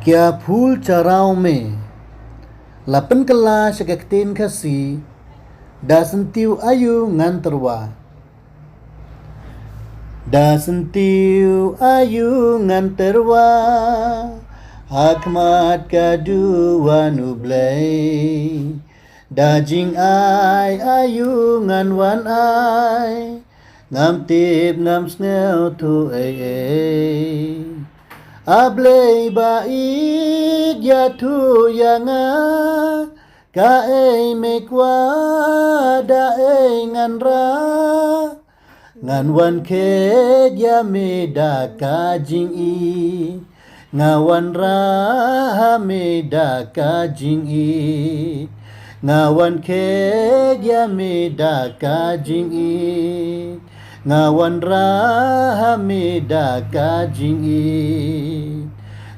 Kia phul charau me lapen kala syakaktin kasi da sentiu ayu nganterwa. Da sentiu ayu nganterwa hakmat kadua nublay. Da jing ai ayu ngan wan ai ngam tip ngam snel tu ai. Ablay bait ya tu yanga ka ei mekwa da ei ngan ra ngan wan ke ya me da ka jing i ngawan ra ha me da ka jing i ngawan ke ya me da ka jing i ngawan ra me da ka jing i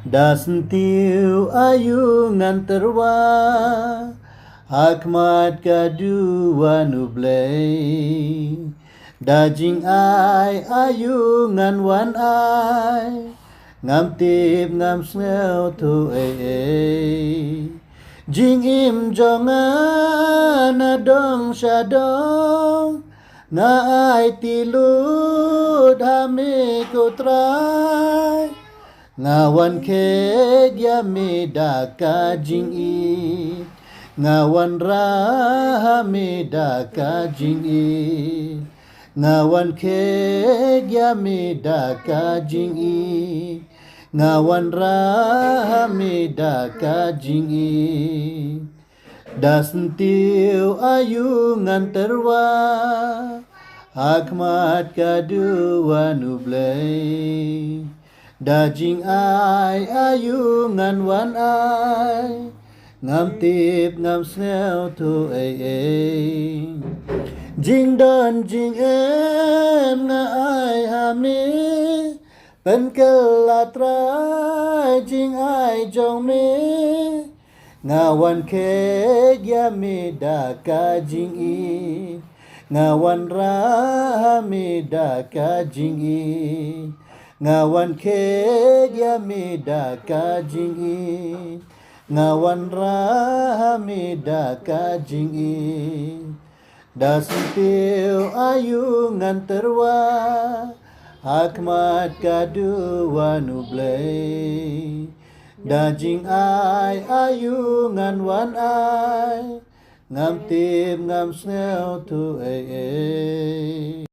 da sentiu ayu nganterwa hakmat kadua nublay. Da jing ai ayu ngan wan ai ngam tip ngam smell tu ai. Jing im jongan adong shadong na ai tilut hame kotrai ngawan ke ya me da ka jing i ngawan ra me da ka jing i ngawan ke ya me da ka jing i ngawan ra me da ka jing i. Da sentiu ayu nganterwa hakmat kadua nublay. Da jing ai ayu ngan wan ai ngam tip ngam snel tu ai. Jing don jing em nga ai hami pen kelatrai jing ai jong me ngawan ke ya me da ka jing i ngawan ra me da ka jing i ngawan ke ya me da ka jing i ngawan ra me da ka jing i. Da sentiu ayu nganterwa hakmat kadua nublay. Da jing ai ayu ngan wan ai ngam tip ngam snel tu ai.